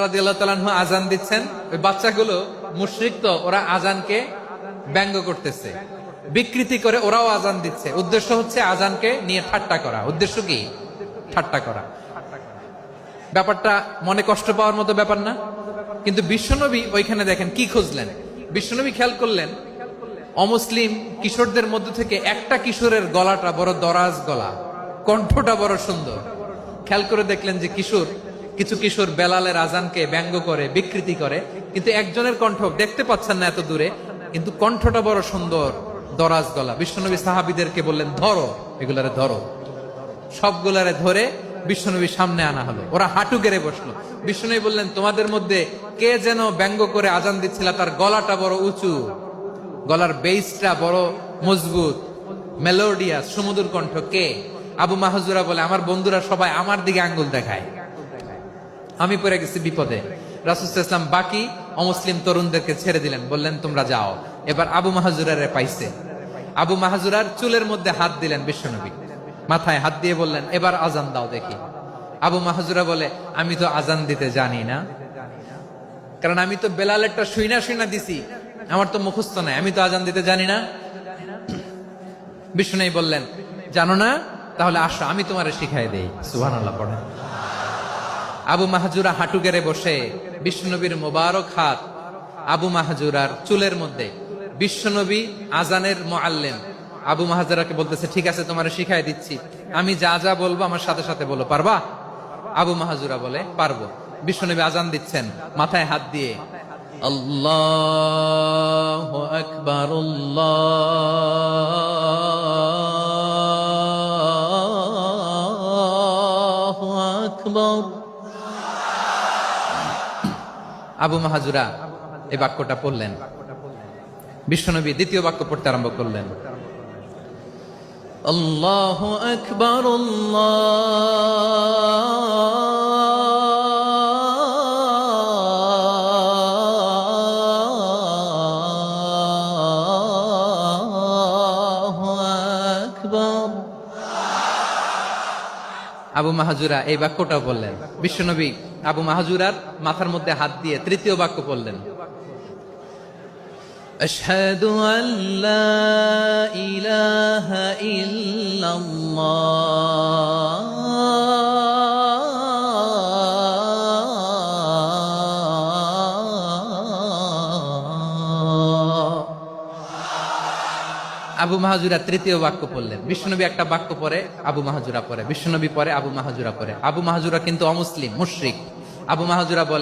রাদিয়াল্লাহু তাআলা আনহু আজান দিচ্ছেন, ওই বাচ্চাগুলো মুশরিক, তো ওরা আজানকে ব্যঙ্গ করতেছে, বিকৃতি করে ওরাও আজান দিচ্ছে। উদ্দেশ্য হচ্ছে আজানকে নিয়ে ঠাট্টা করা। উদ্দেশ্য কি? ঠাট্টা করা। ব্যাপারটা মনে কষ্ট পাওয়ার মতো ব্যাপার না? কিন্তু বিশ্বনবী ওইখানে দেখেন কি খুঁজলেন। বিশ্বনবী খেয়াল করলেন অমুসলিম কিশোরদের মধ্য থেকে একটা কিশোরের গলাটা বড় দরাজ গলা, কণ্ঠটা বড় সুন্দর। খেয়াল করে দেখলেন যে কিছু কিশোর বেলালের আজানকে ব্যঙ্গ করে, বিকৃতি করে, কিন্তু একজনের কণ্ঠ দেখতে পাচ্ছেন না এত দূরে, কিন্তু কণ্ঠটা বড় সুন্দর, দরাজ গলা। বিশ্বনবী সাহাবীদেরকে বললেন, ধরো এগুলারে, ধরো। সবগুলারে ধরে বিশ্বনবীর সামনে আনা হলো। ওরা হাঁটু গেড়ে বসলো। বিশ্বনবী বললেন, তোমাদের মধ্যে কে যেন ব্যঙ্গ করে আজান দিচ্ছিল, তার গলাটা বড় উঁচু, গলার বেসটা বড় মজবুত, মেলোডিয়াস, সুমধুর কণ্ঠ। কে? আবু মাহজুরা বলে, আমার বন্ধুরা সবাই আমার দিকে আঙ্গুল দেখায়, আমি পড়ে গেছি বিপদে। রাসূল সাল্লাল্লাহু আলাইহি ওয়াসাল্লাম বাকি অমুসলিম তরুণদেরকে ছেড়ে দিলেন, বললেন তোমরা যাও। এবার আবু মাহজুরারে পাইছে। আবু মাহজুরার চুলের মধ্যে হাত দিলেন বিশ্বনবী, মাথায় হাত দিয়ে বললেন, এবার আজান দাও দেখি। আবু মাহজুরা বলে, আমি তো আজান দিতে জানি না, কারণ আমি তো বেলালেরটা শুইনা দিছি, আমার তো মুখস্থ নাই, আমি তো আজান দিতে জানি না। বিশ্বনবী বললেন, জানো না? তাহলে আসো, আমি তোমারে শিখাই দেই। সুবহানাল্লাহ পড়েন। আবু মাহজুরা হাঁটু গেড়ে বসে, বিশ্বনবীর মোবারক হাত আবু মাহজুরার চুলের মধ্যে। বিশ্বনবী আজানের মুআল্লিম আবু মাহজুরাকে বলতেছে, ঠিক আছে তোমারে শিখাই দিচ্ছি, আমি যা যা বলবো আমার সাথে সাথে বলো, পারবা? আবু মাহজুরা বলে, পারবো। বিশ্বনবী আজান দিচ্ছেন মাথায় হাত দিয়ে, আল্লাহু আকবার, আল্লাহু আকবার। আবু মাহজুরা এই বাক্যটা পড়লেন। বিশ্বনবী দ্বিতীয় বাক্য পড়তে আরম্ভ করলেন, আল্লাহু আকবার, আল্লাহু আকবার। আবু মাহজুরা এই বাক্যটা বললেন। বিশ্বনবী আবু মাহজুরার মাথার মধ্যে হাত দিয়ে তৃতীয় বাক্য পড়লেন, আশহাদু আল্লা ইলাহা ইল্লাল্লাহ। আবু মাহজুরা তৃতীয় বাক্য পড়লেন। বিশ্বনবী একটা বাক্য পরে আবু মাহজুরা পরে, বিশ্বনবী পরে আবু মাহজুরা পরে। আবু মাহজুরা কিন্তু অমুসলিম, মুশরিক। আবু মাহজুরা বলে,